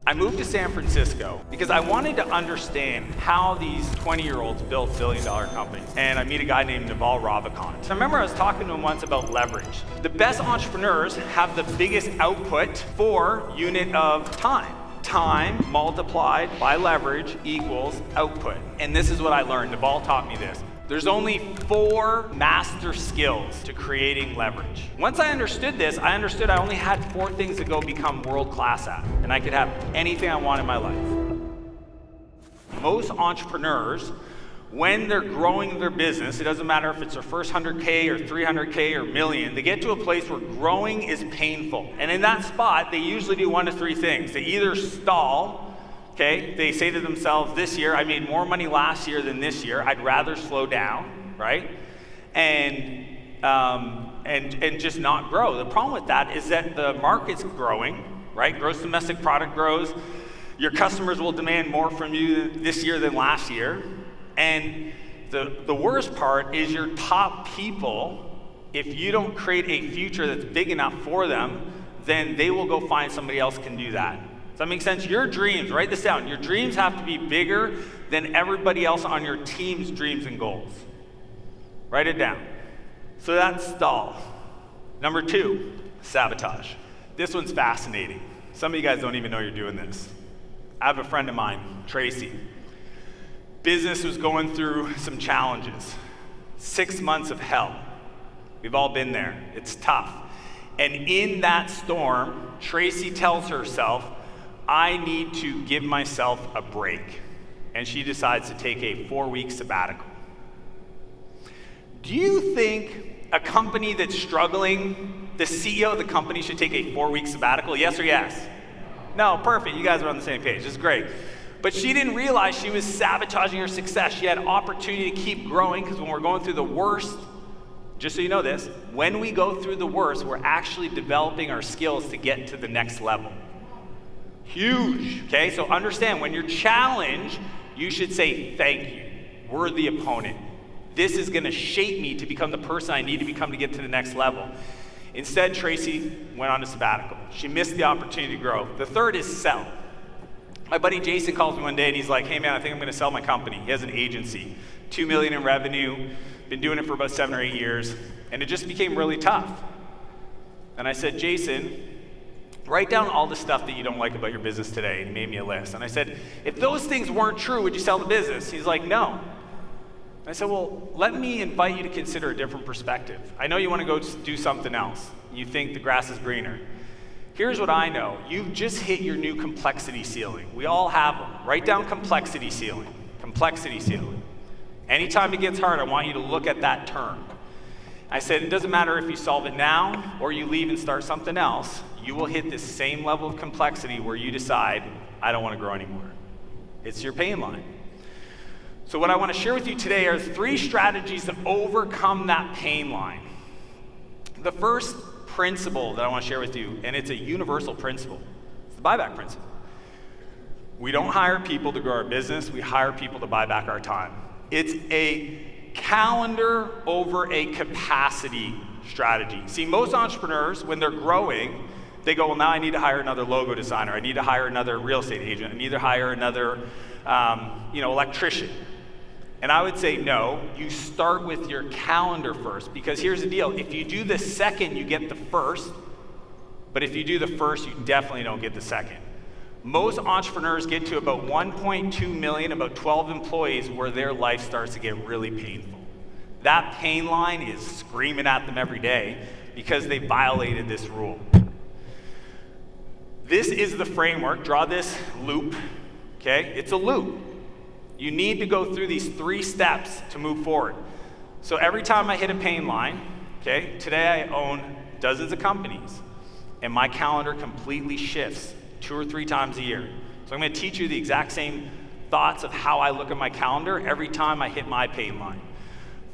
I moved to San Francisco because I wanted to understand how these 20-year-olds build billion-dollar companies. And I meet a guy named Naval Ravikant. So I remember I was talking to him once about leverage. The best entrepreneurs have the biggest output for unit of time. Time multiplied by leverage equals output. And this is what I learned. Naval taught me this. There's only 4 master skills to creating leverage. Once I understood this, I understood I only had 4 things to go become world-class at, and I could have anything I want in my life. Most entrepreneurs, when they're growing their business, it doesn't matter if it's their first 100K or 300K or million, they get to a place where growing is painful. And in that spot, they usually do 1 to 3 things. They either stall. Okay, they say to themselves, this year, I made more money last year than this year. I'd rather slow down, right? And just not grow. The problem with that is that the market's growing, right? Gross domestic product grows. Your customers will demand more from you this year than last year. And the worst part is your top people, if you don't create a future that's big enough for them, then they will go find somebody else can do that. Does that make sense? Your dreams, write this down. Your dreams have to be bigger than everybody else on your team's dreams and goals. Write it down. So that's stall. Number 2, sabotage. This one's fascinating. Some of you guys don't even know you're doing this. I have a friend of mine, Tracy. Business was going through some challenges. 6 months of hell. We've all been there. It's tough. And in that storm, Tracy tells herself, I need to give myself a break. And she decides to take a 4-week sabbatical. Do you think a company that's struggling, the CEO of the company should take a 4-week sabbatical? Yes or yes? No, perfect. You guys are on the same page. This is great. But she didn't realize she was sabotaging her success. She had opportunity to keep growing because when we're going through the worst, just so you know this, when we go through the worst, we're actually developing our skills to get to the next level. Huge, okay? So understand, when you're challenged, you should say, thank you, worthy opponent. This is gonna shape me to become the person I need to become to get to the next level. Instead, Tracy went on a sabbatical. She missed the opportunity to grow. The third is sell. My buddy Jason calls me one day and he's like, hey man, I think I'm gonna sell my company. He has an agency, $2 million in revenue, been doing it for about 7 or 8 years, and it just became really tough. And I said, Jason, write down all the stuff that you don't like about your business today. And he made me a list. And I said, if those things weren't true, would you sell the business? He's like, no. And I said, well, let me invite you to consider a different perspective. I know you want to go do something else. You think the grass is greener. Here's what I know. You've just hit your new complexity ceiling. We all have them. Write down complexity ceiling. Complexity ceiling. Anytime it gets hard, I want you to look at that term. I said, it doesn't matter if you solve it now or you leave and start something else, you will hit this same level of complexity where you decide, I don't want to grow anymore. It's your pain line. So what I want to share with you today are 3 strategies to overcome that pain line. The first principle that I want to share with you, and it's a universal principle, it's the buyback principle. We don't hire people to grow our business, we hire people to buy back our time. It's a calendar over a capacity strategy. See, most entrepreneurs, when they're growing, they go, well, now I need to hire another logo designer. I need to hire another real estate agent. I need to hire another electrician. And I would say, no, you start with your calendar first. Because here's the deal. If you do the second, you get the first. But if you do the first, you definitely don't get the second. Most entrepreneurs get to about 1.2 million, about 12 employees, where their life starts to get really painful. That pain line is screaming at them every day because they violated this rule. This is the framework. Draw this loop, okay? It's a loop. You need to go through these 3 steps to move forward. So every time I hit a pain line, okay, today I own dozens of companies, and my calendar completely shifts 2 or 3 times a year. So I'm gonna teach you the exact same thoughts of how I look at my calendar every time I hit my pain line.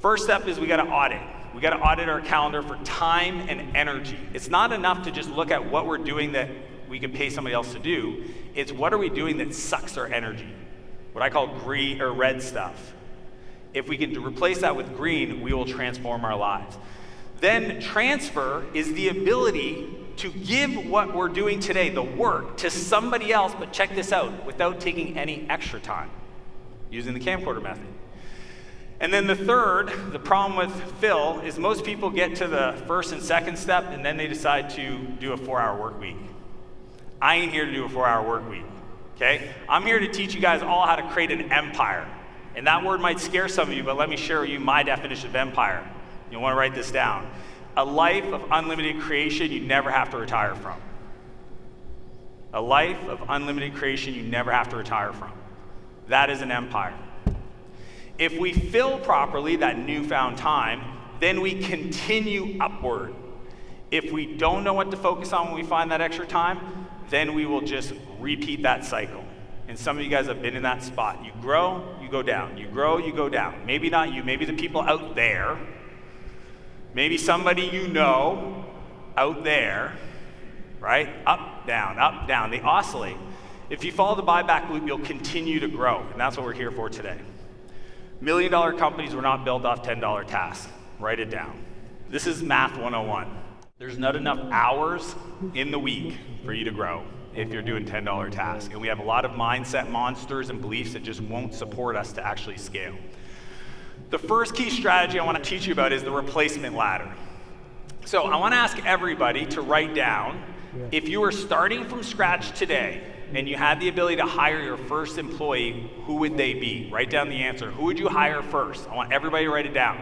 First step is we gotta audit. We gotta audit our calendar for time and energy. It's not enough to just look at what we're doing that we can pay somebody else to do. It's what are we doing that sucks our energy? What I call green or red stuff. If we can replace that with green, we will transform our lives. Then transfer is the ability to give what we're doing today, the work, to somebody else, but check this out, without taking any extra time, using the camcorder method. And then the third, the problem with Phil, is most people get to the first and second step, and then they decide to do a 4-hour work week. I ain't here to do a 4-hour work week, okay? I'm here to teach you guys all how to create an empire. And that word might scare some of you, but let me share with you my definition of empire. You'll want to write this down. A life of unlimited creation you never have to retire from. A life of unlimited creation you never have to retire from. That is an empire. If we fill properly that newfound time, then we continue upward. If we don't know what to focus on when we find that extra time, then we will just repeat that cycle. And some of you guys have been in that spot. You grow, you go down. You grow, you go down. Maybe not you, maybe the people out there. Maybe somebody you know out there, right? Up, down. They oscillate. If you follow the buyback loop, you'll continue to grow. And that's what we're here for today. $1 million companies were not built off $10 tasks. Write it down. This is math 101. There's not enough hours in the week for you to grow if you're doing $10 tasks. And we have a lot of mindset monsters and beliefs that just won't support us to actually scale. The first key strategy I want to teach you about is the replacement ladder. So I want to ask everybody to write down, if you were starting from scratch today and you had the ability to hire your first employee, who would they be? Write down the answer. Who would you hire first? I want everybody to write it down.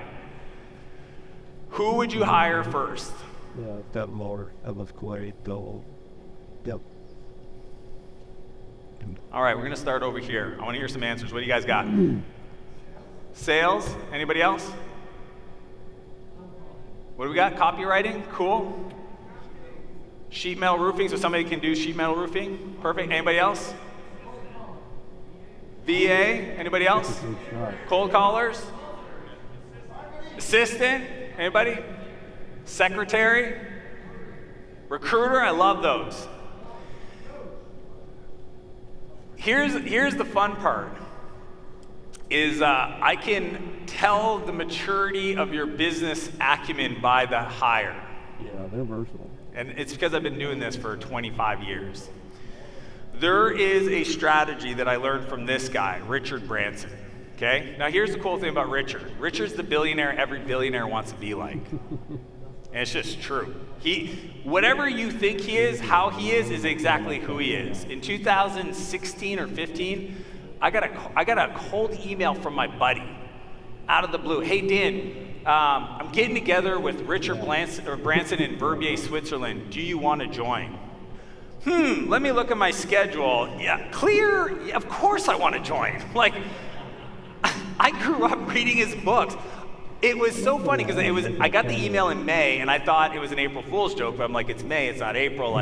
Who would you hire first? Yeah, that more of a query goal. Yep. All right, we're going to start over here. I want to hear some answers. What do you guys got? Sales? Anybody else? What do we got? Copywriting? Cool. Sheet metal roofing, so somebody can do sheet metal roofing. Perfect. Anybody else? VA? Anybody else? Cold callers? Assistant? Anybody? Secretary? Recruiter? I love those. Here's the fun part, is I can tell the maturity of your business acumen by the hire. Yeah, they're versatile. And it's because I've been doing this for 25 years. There is a strategy that I learned from this guy, Richard Branson. Okay? Now here's the cool thing about Richard. Richard's the billionaire every billionaire wants to be like. And it's just true. Whatever you think he is, how he is exactly who he is. In 2016 or 15, I got a cold email from my buddy out of the blue. Hey, Dan, I'm getting together with Richard Branson in Verbier, Switzerland. Do you want to join? Let me look at my schedule. Yeah, clear. Yeah, of course I want to join. Like, I grew up reading his books. It was so funny because I got the email in May and I thought it was an April Fool's joke, but I'm like, it's May, it's not April.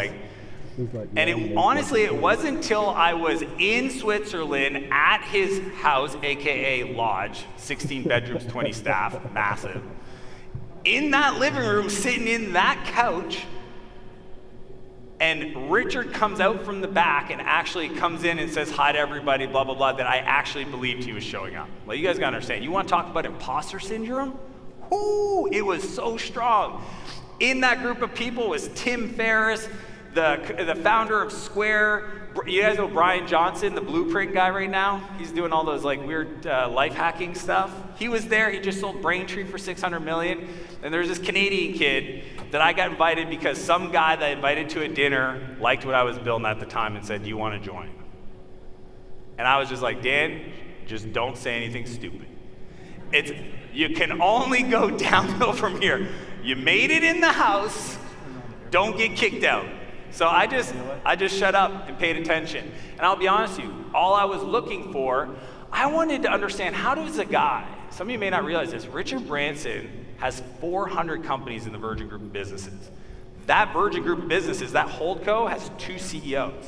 And honestly, it wasn't until I was in Switzerland at his house, AKA lodge, 16 bedrooms, 20 staff, massive. In that living room, sitting in that couch, and Richard comes out from the back and actually comes in and says hi to everybody, blah, blah, blah, that I actually believed he was showing up. Well, you guys gotta understand, you wanna talk about imposter syndrome? Ooh, it was so strong. In that group of people was Tim Ferriss, the founder of Square. You guys know Brian Johnson, the blueprint guy right now? He's doing all those like weird life hacking stuff. He was there, he just sold Braintree for $600 million. And there's this Canadian kid that I got invited because some guy that I invited to a dinner liked what I was building at the time and said, do you want to join? And I was just like, Dan, just don't say anything stupid. You can only go downhill from here. You made it in the house, don't get kicked out. So I just shut up and paid attention. And I'll be honest with you, all I was looking for, I wanted to understand how does a guy, some of you may not realize this, Richard Branson has 400 companies in the Virgin Group of Businesses. That Virgin Group of Businesses, that holdco, has 2 CEOs.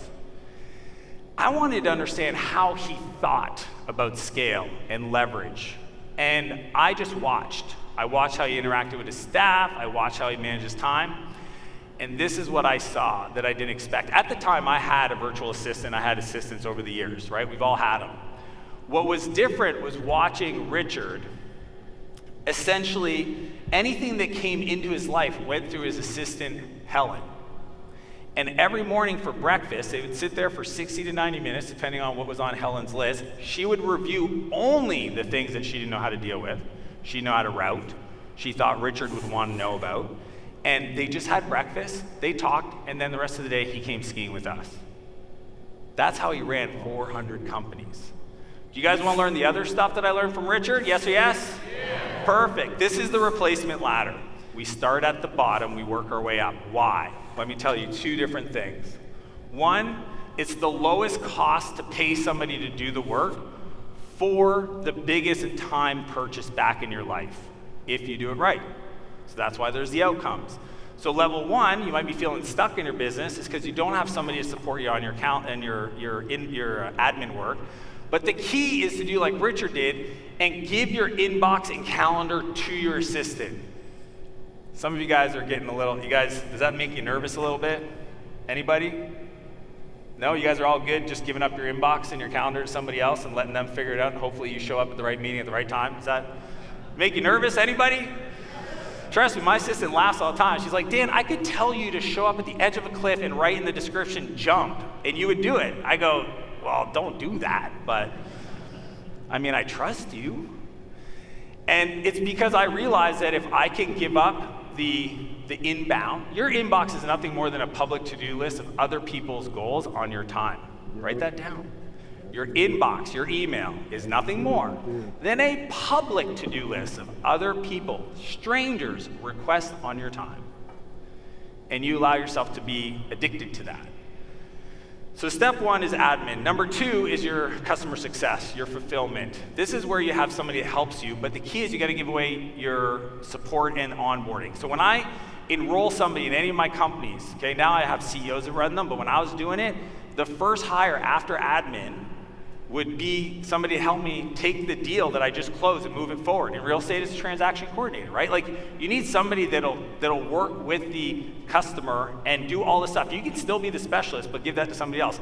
I wanted to understand how he thought about scale and leverage. And I just watched. I watched how he interacted with his staff. I watched how he managed his time. And this is what I saw that I didn't expect. At the time, I had a virtual assistant. I had assistants over the years, right? We've all had them. What was different was watching Richard. Essentially, anything that came into his life went through his assistant, Helen. And every morning for breakfast, they would sit there for 60 to 90 minutes, depending on what was on Helen's list. She would review only the things that she didn't know how to deal with. She didn't know how to route. She thought Richard would want to know about. And they just had breakfast, they talked, and then the rest of the day he came skiing with us. That's how he ran 400 companies. Do you guys want to learn the other stuff that I learned from Richard? Yes or yes? Yeah. Perfect. This is the replacement ladder. We start at the bottom, we work our way up. Why? Let me tell you two different things. One, it's the lowest cost to pay somebody to do the work for the biggest time purchase back in your life, if you do it right. So that's why there's the outcomes. So level one, you might be feeling stuck in your business, is because you don't have somebody to support you on your account and your admin work. But the key is to do like Richard did and give your inbox and calendar to your assistant. Some of you guys are getting does that make you nervous a little bit? Anybody? No, you guys are all good just giving up your inbox and your calendar to somebody else and letting them figure it out, and hopefully you show up at the right meeting at the right time. Does that make you nervous? Anybody? Trust me, my assistant laughs all the time. She's like, Dan, I could tell you to show up at the edge of a cliff and write in the description, jump, and you would do it. I go, well, don't do that, but I trust you. And it's because I realize that if I can give up the inbound, your inbox is nothing more than a public to-do list of other people's goals on your time. Write that down. Your inbox, your email, is nothing more than a public to-do list of other people, strangers' requests on your time. And you allow yourself to be addicted to that. So step one is admin. Number two is your customer success, your fulfillment. This is where you have somebody that helps you, but the key is you got to give away your support and onboarding. So when I enroll somebody in any of my companies, okay, now I have CEOs that run them, but when I was doing it, the first hire after admin would be somebody to help me take the deal that I just closed and move it forward. In real estate, it's a transaction coordinator, right? Like, you need somebody that'll work with the customer and do all the stuff. You can still be the specialist, but give that to somebody else.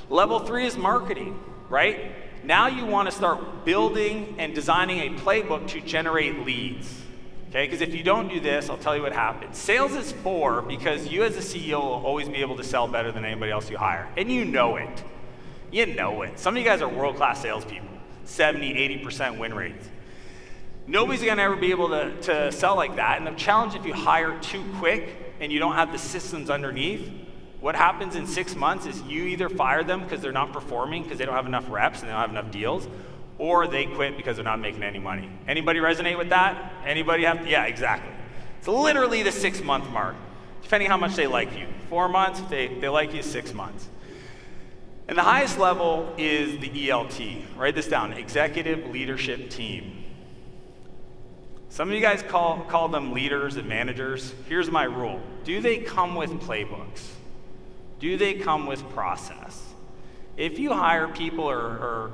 Level 3 is marketing, right? Now you want to start building and designing a playbook to generate leads, okay? Because if you don't do this, I'll tell you what happens. Sales is 4 because you as a CEO will always be able to sell better than anybody else you hire, and you know it. You know it. Some of you guys are world-class salespeople, 70, 80% win rates. Nobody's gonna ever be able to sell like that. And the challenge, if you hire too quick and you don't have the systems underneath, what happens in 6 months is you either fire them because they're not performing, because they don't have enough reps and they don't have enough deals, or they quit because they're not making any money. Anybody resonate with that? Anybody have? Yeah, exactly. It's literally the 6-month mark, depending how much they like you. 4 months, they like you 6 months. And the highest level is the ELT. Write this down, Executive Leadership Team. Some of you guys call them leaders and managers. Here's my rule. Do they come with playbooks? Do they come with process? If you hire people or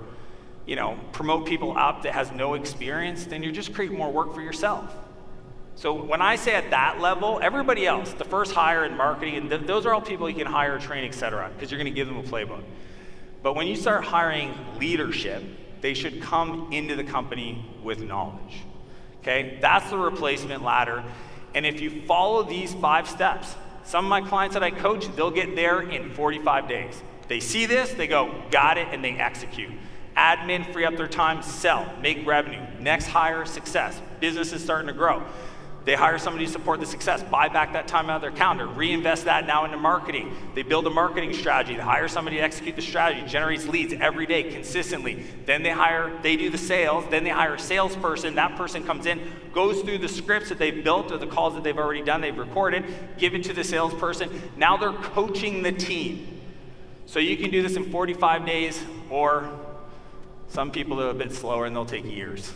promote people up that has no experience, then you're just creating more work for yourself. So when I say at that level, everybody else, the first hire in marketing, and those are all people you can hire, train, etc., because you're going to give them a playbook. But when you start hiring leadership, they should come into the company with knowledge. Okay? That's the replacement ladder. And if you follow these 5 steps, some of my clients that I coach, they'll get there in 45 days. They see this, they go, got it, and they execute. Admin, free up their time, sell, make revenue. Next hire, success. Business is starting to grow. They hire somebody to support the success, buy back that time out of their calendar, reinvest that now into marketing. They build a marketing strategy. They hire somebody to execute the strategy, generates leads every day consistently. Then they do the sales, then they hire a salesperson. That person comes in, goes through the scripts that they've built or the calls that they've already done, they've recorded, give it to the salesperson. Now they're coaching the team. So you can do this in 45 days, or some people are a bit slower and they'll take years.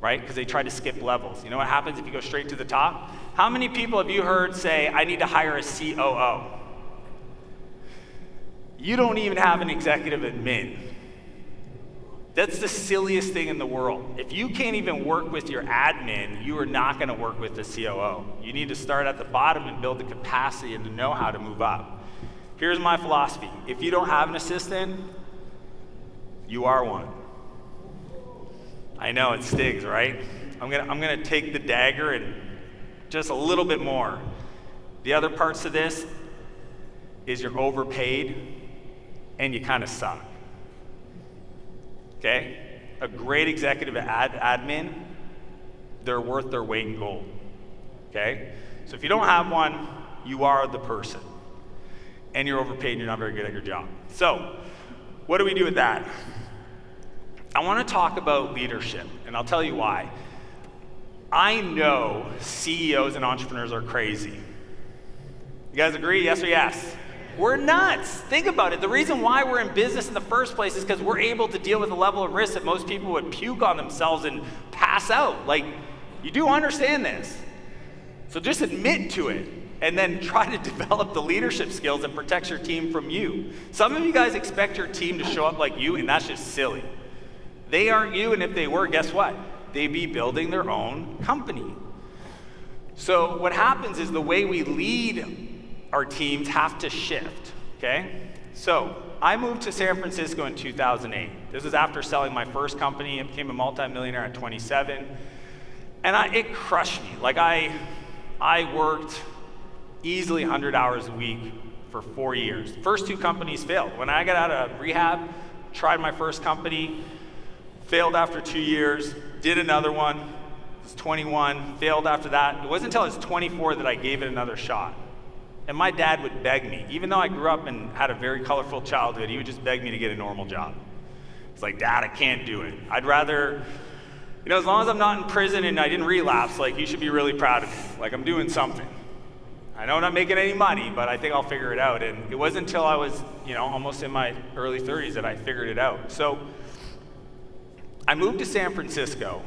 Right? Because they try to skip levels. You know what happens if you go straight to the top? How many people have you heard say, I need to hire a COO? You don't even have an executive admin. That's the silliest thing in the world. If you can't even work with your admin, you are not going to work with the COO. You need to start at the bottom and build the capacity and to know how to move up. Here's my philosophy. If you don't have an assistant, you are one. I know it stings, right? I'm gonna take the dagger and just a little bit more. The other parts of this, is you're overpaid and you kind of suck. Okay? A great executive admin, they're worth their weight in gold. Okay? So if you don't have one, you are the person. And you're overpaid and you're not very good at your job. So, what do we do with that? I want to talk about leadership, and I'll tell you why. I know CEOs and entrepreneurs are crazy. You guys agree? Yes or yes? We're nuts. Think about it. The reason why we're in business in the first place is because we're able to deal with a level of risk that most people would puke on themselves and pass out. Like, you do understand this. So just admit to it and then try to develop the leadership skills that protects your team from you. Some of you guys expect your team to show up like you, and that's just silly. They aren't you, and if they were, guess what? They'd be building their own company. So what happens is the way we lead our teams have to shift, okay? So I moved to San Francisco in 2008. This was after selling my first company. I became a multimillionaire at 27. And it crushed me. Like I worked easily 100 hours a week for 4 years. First 2 companies failed. When I got out of rehab, tried my first company, failed after 2 years, did another one, was 21, failed after that. It wasn't until I was 24 that I gave it another shot. And my dad would beg me, even though I grew up and had a very colorful childhood, he would just beg me to get a normal job. It's like, Dad, I can't do it. I'd rather, as long as I'm not in prison and I didn't relapse, like, you should be really proud of me. Like, I'm doing something. I know I'm not making any money, but I think I'll figure it out. And it wasn't until I was, almost in my early 30s that I figured it out. So I moved to San Francisco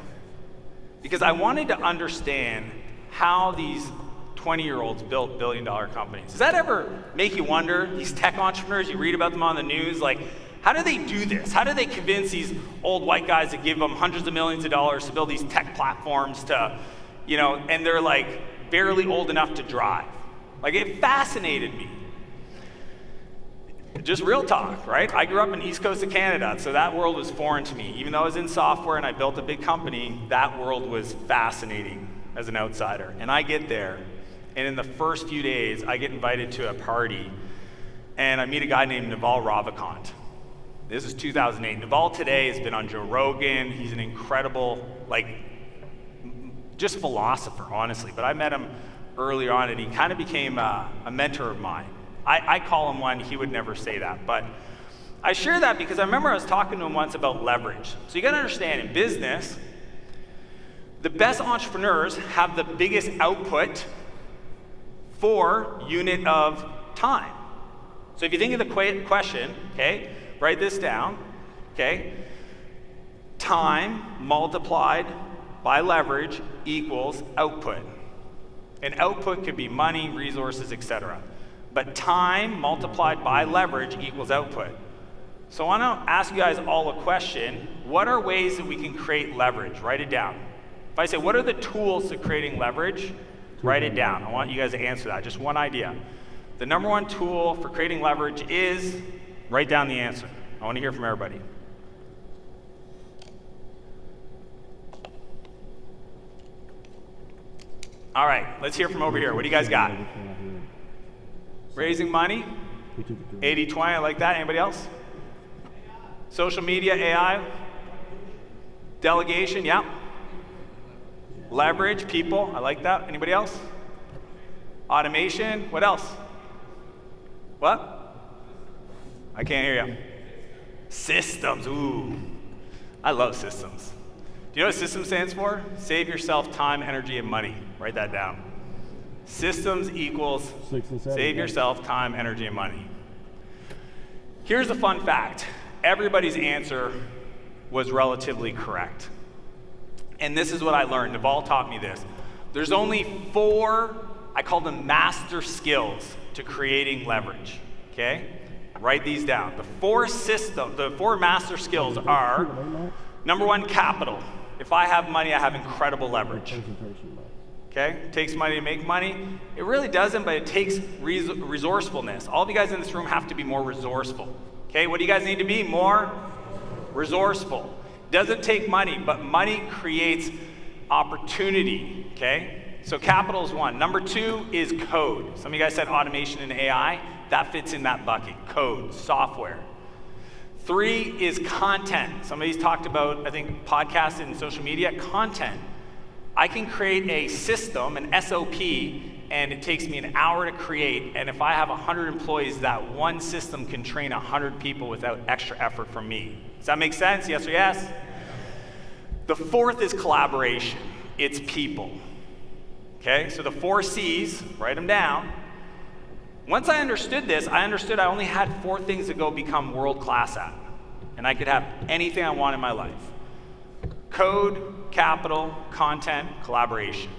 because I wanted to understand how these 20-year-olds built billion-dollar companies. Does that ever make you wonder? These tech entrepreneurs, you read about them on the news, like, how do they do this? How do they convince these old white guys to give them hundreds of millions of dollars to build these tech platforms to, and they're like barely old enough to drive? Like, it fascinated me. Just real talk, right? I grew up in the East Coast of Canada, so that world was foreign to me. Even though I was in software and I built a big company, that world was fascinating as an outsider. And I get there, and in the first few days, I get invited to a party, and I meet a guy named Naval Ravikant. This is 2008. Naval today has been on Joe Rogan. He's an incredible, just philosopher, honestly. But I met him earlier on, and he kind of became a mentor of mine. I call him one. He would never say that. But I share that because I remember I was talking to him once about leverage. So you got to understand, in business, the best entrepreneurs have the biggest output for unit of time. So if you think of the question, okay, write this down, okay? Time multiplied by leverage equals output. And output could be money, resources, etc. But time multiplied by leverage equals output. So I want to ask you guys all a question. What are ways that we can create leverage? Write it down. If I say, what are the tools to creating leverage? Write it down. I want you guys to answer that. Just one idea. The number one tool for creating leverage is, write down the answer. I want to hear from everybody. All right, let's hear from over here. What do you guys got? Raising money? 80-20, I like that. Anybody else? Social media, AI? Delegation, yeah. Leverage, people, I like that. Anybody else? Automation, what else? What? I can't hear you. Systems, ooh. I love systems. Do you know what systems stands for? Save yourself time, energy, and money. Write that down. Systems equals 6 and 7, save yourself time, energy, and money. Here's a fun fact. Everybody's answer was relatively correct. And this is what I learned. Naval taught me this. There's only 4, I call them master skills to creating leverage, okay? Write these down. The 4 master skills are, number 1, capital. If I have money, I have incredible leverage. Okay? It takes money to make money. It really doesn't, but it takes resourcefulness. All of you guys in this room have to be more resourceful. Okay? What do you guys need to be? More resourceful. Doesn't take money, but money creates opportunity. Okay? So capital is 1. Number 2 is code. Some of you guys said automation and AI. that fits in that bucket. Code, software. 3 is content. Somebody's talked about, I think, podcasts and social media. Content. I can create a system, an SOP, and it takes me an hour to create, and if I have 100 employees, that one system can train 100 people without extra effort from me. Does that make sense? Yes or yes? The 4th is collaboration. It's people. Okay, so the 4 C's, write them down. Once I understood this, I understood I only had 4 things to go become world class at, and I could have anything I want in my life. Code, capital, content, collaboration.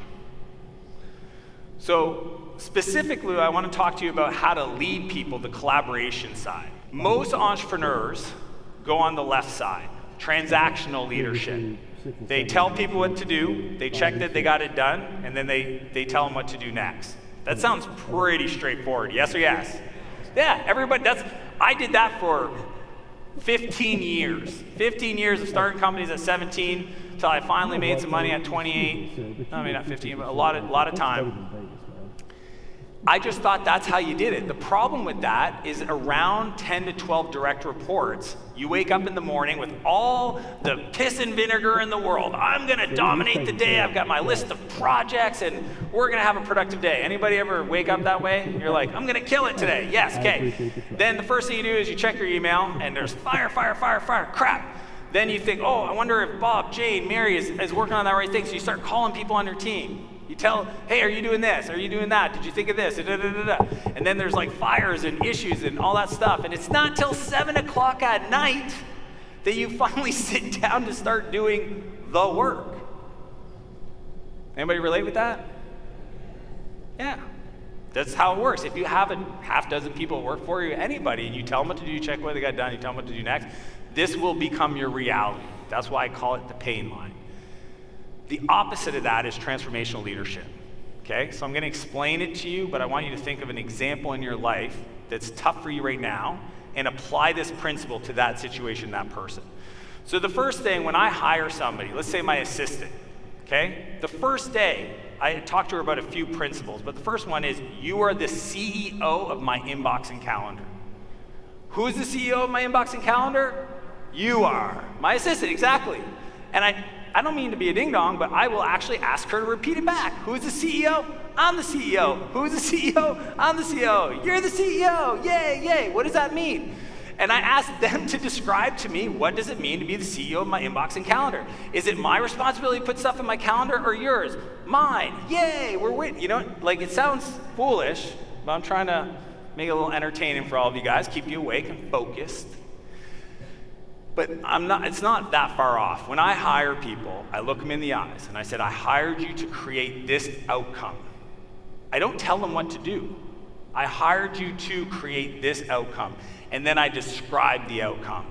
So specifically, I want to talk to you about how to lead people, the collaboration side. Most entrepreneurs go on the left side, transactional leadership. They tell people what to do, they check that they got it done, and then they tell them what to do next. That sounds pretty straightforward, yes or yes? Yeah, everybody, I did that for 15 years. 15 years of starting companies at 17 until I finally made some money at 28. I mean, not 15, but a lot of time. I just thought that's how you did it. The problem with that is around 10 to 12 direct reports, you wake up in the morning with all the piss and vinegar in the world. I'm gonna dominate the day. I've got my list of projects and we're gonna have a productive day. Anybody ever wake up that way? You're like, I'm gonna kill it today. Yes, okay. Then the first thing you do is you check your email and there's fire, crap. Then you think, oh, I wonder if Bob, Jane, Mary is working on that right thing. So you start calling people on your team. You tell, hey, are you doing this? Are you doing that? Did you think of this? And then there's like fires and issues and all that stuff. And it's not till 7 o'clock at night that you finally sit down to start doing the work. Anybody relate with that? Yeah. That's how it works. If you have a half dozen people work for you, anybody, and you tell them what to do, you check what they got done, you tell them what to do next, this will become your reality. That's why I call it the pain line. The opposite of that is transformational leadership, okay? So I'm gonna explain it to you, but I want you to think of an example in your life that's tough for you right now and apply this principle to that situation, that person. So the first thing, when I hire somebody, let's say my assistant, okay? The first day, I talked to her about a few principles, but the first one is, you are the CEO of my inbox and calendar. Who's the CEO of my inbox and calendar? You are. My assistant, exactly. And I don't mean to be a ding-dong, but I will actually ask her to repeat it back. Who's the CEO? I'm the CEO. Who's the CEO? I'm the CEO. You're the CEO. Yay, yay. What does that mean? And I asked them to describe to me, what does it mean to be the CEO of my inbox and calendar? Is it my responsibility to put stuff in my calendar or yours? Mine. Yay, we're winning. You know, like it sounds foolish, but I'm trying to make it a little entertaining for all of you guys, keep you awake and focused. But it's not that far off. When I hire people, I look them in the eyes and I said, I hired you to create this outcome. I don't tell them what to do. I hired you to create this outcome. And then I describe the outcome.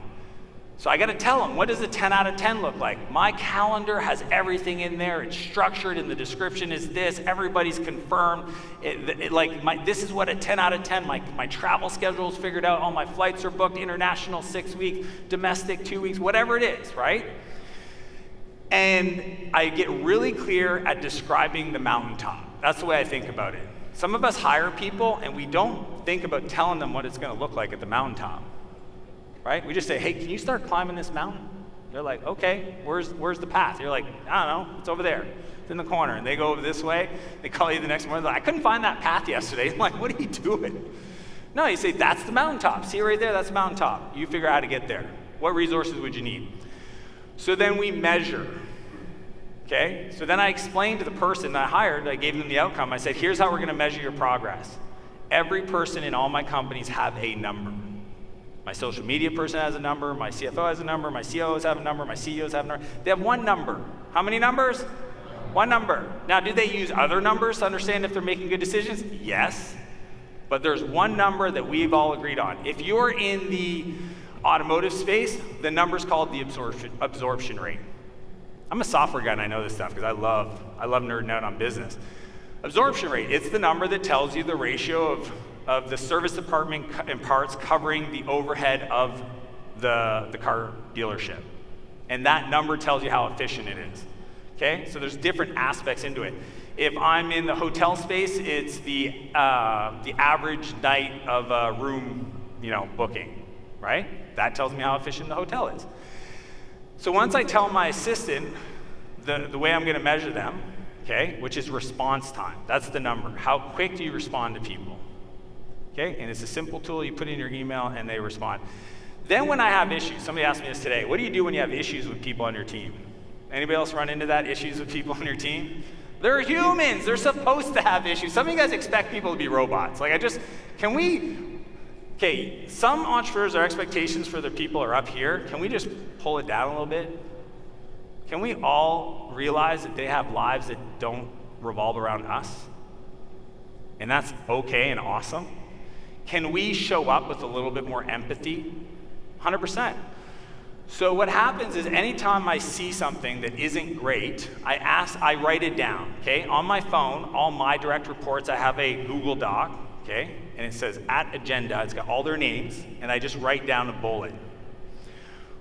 So I gotta tell them, what does a 10 out of 10 look like? My calendar has everything in there. It's structured and the description is this. Everybody's confirmed. This is what a 10 out of 10, my travel schedule is figured out. All my flights are booked, international 6 weeks, domestic 2 weeks, whatever it is, right? And I get really clear at describing the mountaintop. That's the way I think about it. Some of us hire people and we don't think about telling them what it's gonna look like at the mountaintop. Right? We just say, hey, can you start climbing this mountain? They're like, okay, where's the path? You're like, I don't know, it's over there. It's in the corner. And they go over this way. They call you the next morning. They're like, I couldn't find that path yesterday. I'm like, what are you doing? No, you say, that's the mountaintop. See right there? That's the mountaintop. You figure out how to get there. What resources would you need? So then we measure. Okay? So then I explained to the person that I hired, I gave them the outcome. I said, here's how we're going to measure your progress. Every person in all my companies have a number. My social media person has a number, my CFO has a number, my COOs have a number, my CEOs have a number. They have one number. How many numbers? One number. Now, do they use other numbers to understand if they're making good decisions? Yes. But there's one number that we've all agreed on. If you're in the automotive space, the number's called the absorption rate. I'm a software guy and I know this stuff because I love nerding out on business. Absorption rate, it's the number that tells you the ratio of the service department and parts covering the overhead of the car dealership. And that number tells you how efficient it is. Okay? So there's different aspects into it. If I'm in the hotel space, it's the average night of a room, booking, right? That tells me how efficient the hotel is. So once I tell my assistant the way I'm going to measure them, okay, which is response time. That's the number. How quick do you respond to people? Okay, and it's a simple tool. You put in your email and they respond. Then when I have issues, somebody asked me this today, what do you do when you have issues with people on your team? Anybody else run into that, issues with people on your team? They're humans. They're supposed to have issues. Some of you guys expect people to be robots. Some entrepreneurs, their expectations for their people are up here. Can we just pull it down a little bit? Can we all realize that they have lives that don't revolve around us? And that's okay and awesome. Can we show up with a little bit more empathy? 100%. So what happens is anytime I see something that isn't great, I write it down, okay? On my phone, all my direct reports, I have a Google Doc, okay? And it says at agenda, it's got all their names, and I just write down a bullet.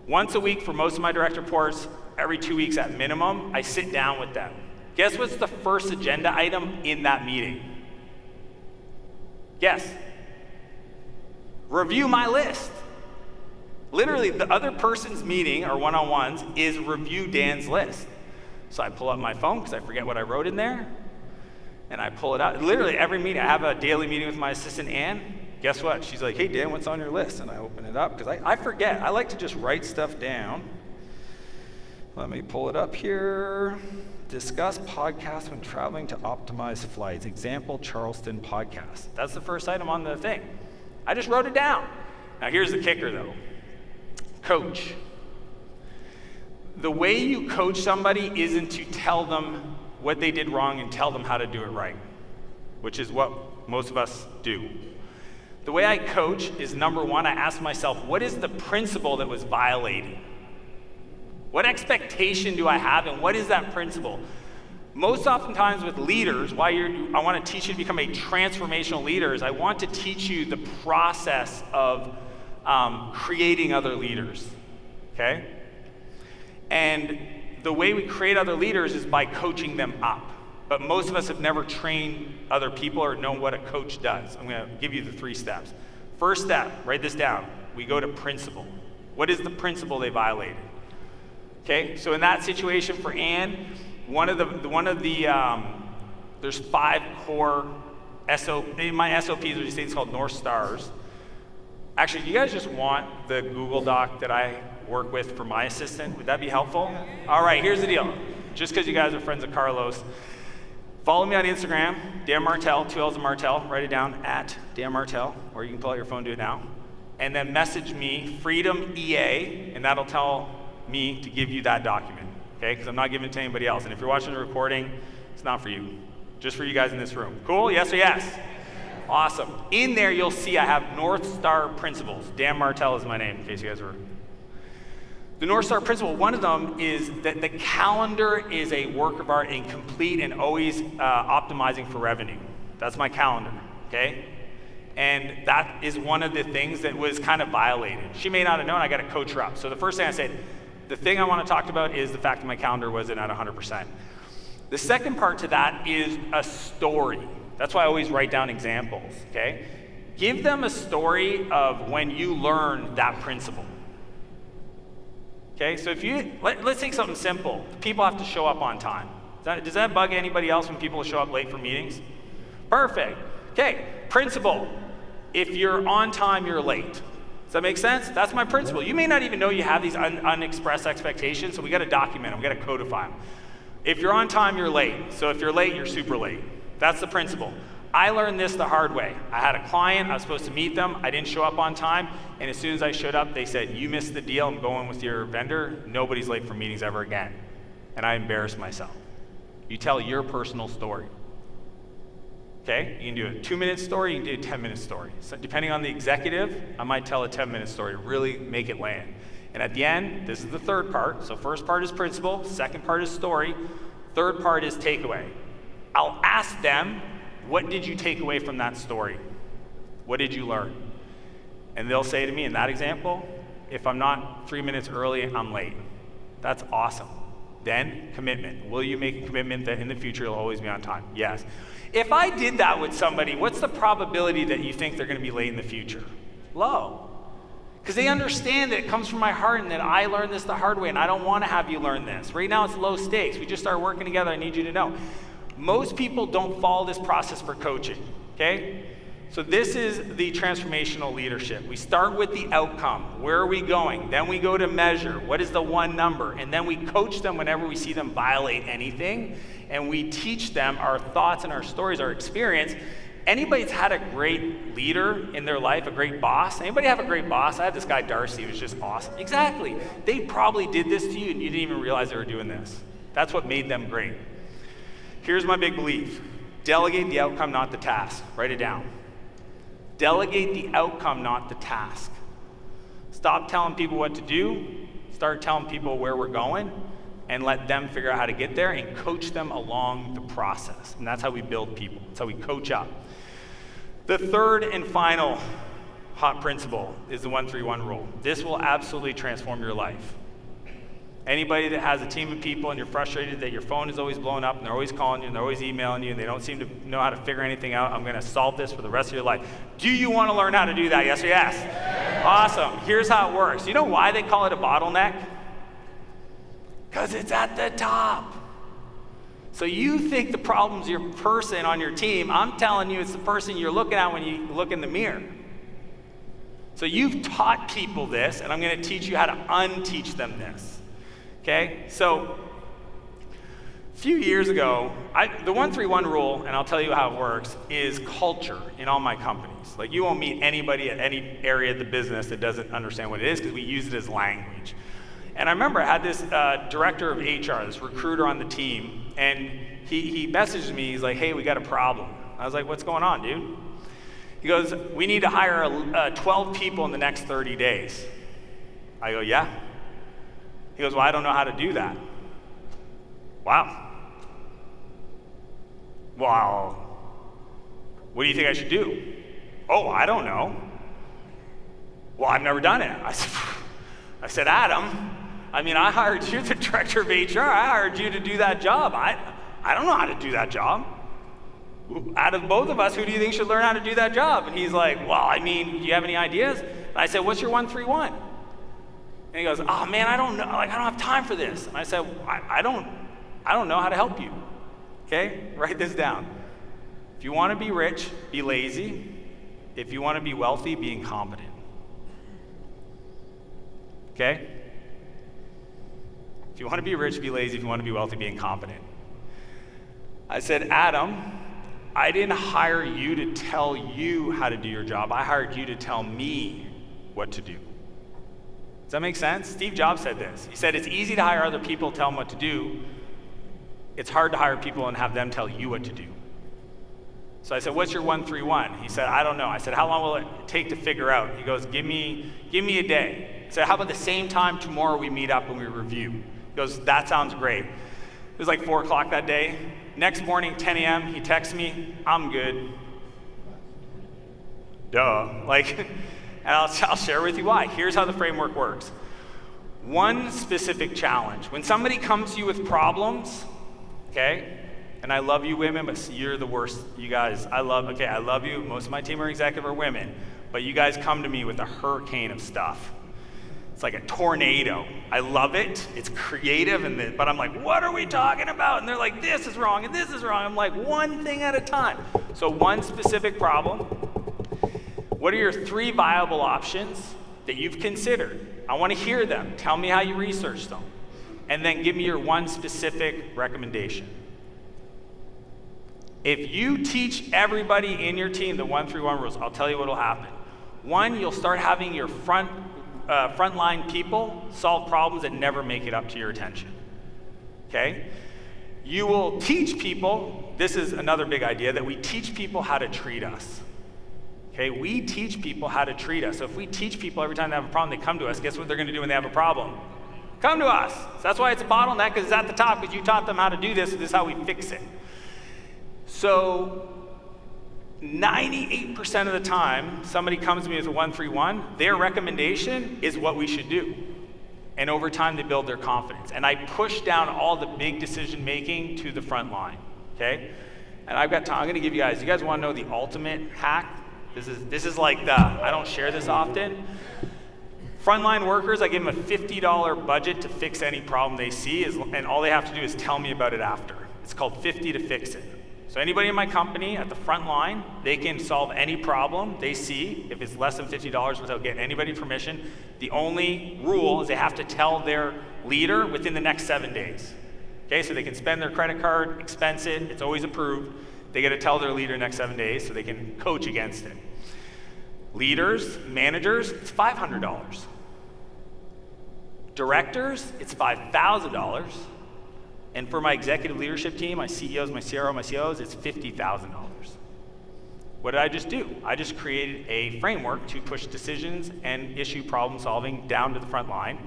Once a week for most of my direct reports, every 2 weeks at minimum, I sit down with them. Guess what's the first agenda item in that meeting? Guess. Review my list. Literally, the other person's meeting or one-on-ones is review Dan's list. So I pull up my phone because I forget what I wrote in there, and I pull it out. Literally, every meeting, I have a daily meeting with my assistant, Ann. Guess what? She's like, hey, Dan, what's on your list? And I open it up because I forget. I like to just write stuff down. Let me pull it up here. Discuss podcasts when traveling to optimize flights. Example, Charleston podcast. That's the first item on the thing. I just wrote it down. Now, here's the kicker, though. Coach. The way you coach somebody isn't to tell them what they did wrong and tell them how to do it right, which is what most of us do. The way I coach is, number one, I ask myself, what is the principle that was violated? What expectation do I have, and what is that principle? Most oftentimes with leaders, I want to teach you to become a transformational leader is I want to teach you the process of creating other leaders, okay? And the way we create other leaders is by coaching them up. But most of us have never trained other people or known what a coach does. I'm going to give you the 3 steps. First step, write this down. We go to principle. What is the principle they violated? Okay, so in that situation for Ann, there's 5 core my SOPs, which you say it's called North Stars. Actually, do you guys just want the Google Doc that I work with for my assistant? Would that be helpful? All right, here's the deal. Just because you guys are friends of Carlos, follow me on Instagram, Dan Martell, 2 L's of Martell, write it down, at Dan Martell, or you can pull out your phone, do it now. And then message me, Freedom EA, and that'll tell me to give you that document, okay? Because I'm not giving it to anybody else. And if you're watching the recording, it's not for you, just for you guys in this room. Cool, yes or yes? Awesome. In there, you'll see I have North Star principles. Dan Martell is my name, in case you guys were. The North Star principle, one of them is that the calendar is a work of art and complete and always optimizing for revenue. That's my calendar, okay? And that is one of the things that was kind of violated. She may not have known, I got to coach her up. So the first thing I said, the thing I want to talk about is the fact that my calendar wasn't at 100%. The second part to that is a story. That's why I always write down examples, okay? Give them a story of when you learn that principle. Okay, so let's take something simple. People have to show up on time. Does that bug anybody else when people show up late for meetings? Perfect. Okay, principle. If you're on time, you're late. Does that make sense? That's my principle. You may not even know you have these unexpressed expectations, so we got to document them, we got to codify them. If you're on time, you're late. So if you're late, you're super late. That's the principle. I learned this the hard way. I had a client, I was supposed to meet them, I didn't show up on time, and as soon as I showed up, they said, you missed the deal, I'm going with your vendor, nobody's late for meetings ever again. And I embarrassed myself. You tell your personal story. Okay, you can do a 2-minute story, you can do a 10-minute story. So depending on the executive, I might tell a 10-minute story to really make it land. And at the end, this is the third part. So first part is principle, second part is story, third part is takeaway. I'll ask them, what did you take away from that story? What did you learn? And they'll say to me in that example, if I'm not 3 minutes early, I'm late. That's awesome. Then commitment. Will you make a commitment that in the future you'll always be on time? Yes. If I did that with somebody, what's the probability that you think they're going to be late in the future? Low. Because they understand that it comes from my heart and that I learned this the hard way and I don't want to have you learn this. Right now it's low stakes. We just started working together. I need you to know. Most people don't follow this process for coaching, okay? So this is the transformational leadership. We start with the outcome. Where are we going? Then we go to measure. What is the one number? And then we coach them whenever we see them violate anything. And we teach them our thoughts and our stories, our experience. Anybody that's had a great leader in their life, a great boss? Anybody have a great boss? I had this guy, Darcy, who was just awesome. Exactly. They probably did this to you and you didn't even realize they were doing this. That's what made them great. Here's my big belief. Delegate the outcome, not the task. Write it down. Delegate the outcome, not the task. Stop telling people what to do. Start telling people where we're going and let them figure out how to get there and coach them along the process. And that's how we build people. That's how we coach up. The third and final hot principle is the 1-3-1 rule. This will absolutely transform your life. Anybody that has a team of people and you're frustrated that your phone is always blowing up and they're always calling you and they're always emailing you and they don't seem to know how to figure anything out, I'm going to solve this for the rest of your life. Do you want to learn how to do that? Yes or yes? Awesome. Here's how it works. You know why they call it a bottleneck? Because it's at the top. So you think the problem's your person on your team. I'm telling you it's the person you're looking at when you look in the mirror. So you've taught people this, and I'm going to teach you how to unteach them this. Okay, so a few years ago, the 1-3-1 rule, and I'll tell you how it works, is culture in all my companies. Like you won't meet anybody at any area of the business that doesn't understand what it is because we use it as language. And I remember I had this director of HR, this recruiter on the team, and he messaged me, he's like, hey, we got a problem. I was like, what's going on, dude? He goes, we need to hire 12 people in the next 30 days. I go, yeah? He goes, well, I don't know how to do that. Wow. Well, what do you think I should do? Oh, I don't know. Well, I've never done it. I said, Adam, I hired you, the director of HR. I hired you to do that job. I don't know how to do that job. Out of both of us, who do you think should learn how to do that job? And he's like, well, do you have any ideas? And I said, what's your 1-3-1? And he goes, oh man, I don't know, I don't have time for this. And I said, I don't know how to help you. Okay, write this down. If you want to be rich, be lazy. If you want to be wealthy, be incompetent. Okay? If you want to be rich, be lazy. If you want to be wealthy, be incompetent. I said, Adam, I didn't hire you to tell you how to do your job. I hired you to tell me what to do. Does that make sense? Steve Jobs said this. He said, it's easy to hire other people, tell them what to do. It's hard to hire people and have them tell you what to do. So I said, what's your 1-3-1? He said, I don't know. I said, how long will it take to figure out? He goes, give me a day. I said, how about the same time tomorrow we meet up and we review? He goes, that sounds great. It was like 4 o'clock that day. Next morning, 10 a.m., he texts me, I'm good. Duh. And I'll share with you why. Here's how the framework works. One specific challenge. When somebody comes to you with problems, okay, and I love you women, but you're the worst. You guys, I love you. Most of my team are executive or women, but you guys come to me with a hurricane of stuff. It's like a tornado. I love it. It's creative, but I'm like, what are we talking about? And they're like, this is wrong and this is wrong. I'm like, one thing at a time. So one specific problem. What are your 3 viable options that you've considered? I want to hear them. Tell me how you researched them. And then give me your one specific recommendation. If you teach everybody in your team the 1-3-1 rules, I'll tell you what will happen. One, you'll start having your frontline people solve problems that never make it up to your attention. Okay? You will teach people, this is another big idea, that we teach people how to treat us. Okay, we teach people how to treat us. So if we teach people every time they have a problem, they come to us, guess what they're going to do when they have a problem? Come to us. So that's why it's a bottleneck, because it's at the top, because you taught them how to do this, and this is how we fix it. So 98% of the time, somebody comes to me with a 1-3-1, their recommendation is what we should do. And over time, they build their confidence. And I push down all the big decision making to the front line, okay? And I've got time. I'm gonna give you guys wanna know the ultimate hack? This is like I don't share this often. Frontline workers, I give them a $50 budget to fix any problem they see, and all they have to do is tell me about it after. It's called 50 to fix it. So anybody in my company at the front line, they can solve any problem they see if it's less than $50 without getting anybody's permission. The only rule is they have to tell their leader within the next 7 days. Okay, so they can spend their credit card, expense it, it's always approved. They got to tell their leader next 7 days so they can coach against it. Leaders, managers, it's $500. Directors, it's $5,000. And for my executive leadership team, my CEOs, my CRO, my COs, it's $50,000. What did I just do? I just created a framework to push decisions and issue problem solving down to the front line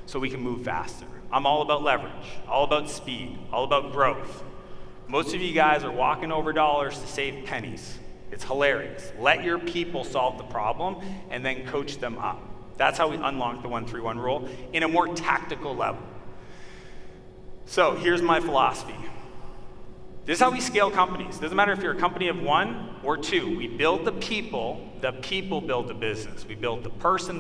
so we can move faster. I'm all about leverage, all about speed, all about growth. Most of you guys are walking over dollars to save pennies. It's hilarious. Let your people solve the problem and then coach them up. That's how we unlock the 1-3-1 rule in a more tactical level. So here's my philosophy. This is how we scale companies. Doesn't matter if you're a company of 1 or 2. We build the people build the business. We build the person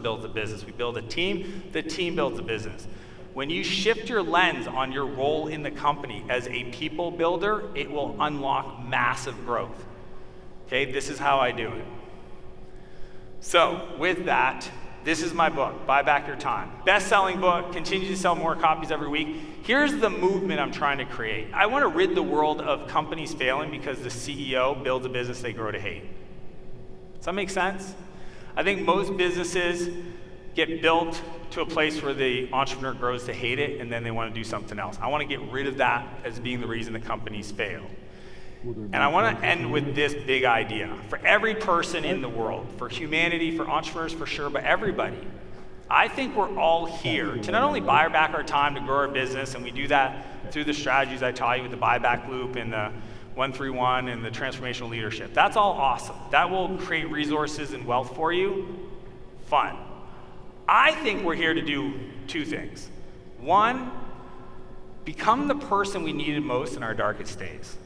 builds the business. We build the team builds the business. When you shift your lens on your role in the company as a people builder, it will unlock massive growth. Okay, this is how I do it. So with that, this is my book, Buy Back Your Time. Best-selling book, continues to sell more copies every week. Here's the movement I'm trying to create. I want to rid the world of companies failing because the CEO builds a business they grow to hate. Does that make sense? I think most businesses get built to a place where the entrepreneur grows to hate it and then they want to do something else. I want to get rid of that as being the reason the companies fail. And I want to end with this big idea. For every person in the world, for humanity, for entrepreneurs for sure, but everybody, I think we're all here to not only buy back our time to grow our business, and we do that through the strategies I taught you with the Buyback Loop and the 1-3-1 and the Transformational Leadership. That's all awesome. That will create resources and wealth for you. Fun. I think we're here to do 2 things. 1, become the person we needed most in our darkest days.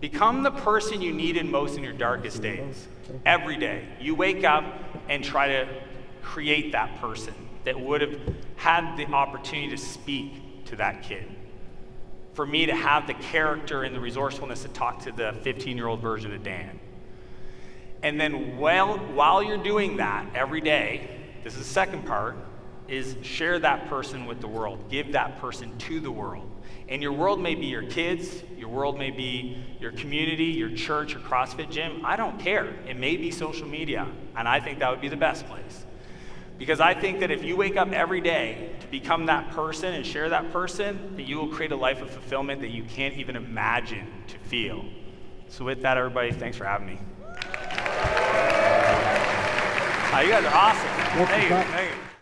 Become the person you needed most in your darkest days. Every day. You wake up and try to create that person that would have had the opportunity to speak to that kid. For me to have the character and the resourcefulness to talk to the 15-year-old version of Dan. And then while you're doing that every day, this is the second part, is share that person with the world. Give that person to the world. And your world may be your kids, your world may be your community, your church, your CrossFit gym. I don't care. It may be social media, and I think that would be the best place. Because I think that if you wake up every day to become that person and share that person, that you will create a life of fulfillment that you can't even imagine to feel. So with that, everybody, thanks for having me. You guys are awesome. Thank you.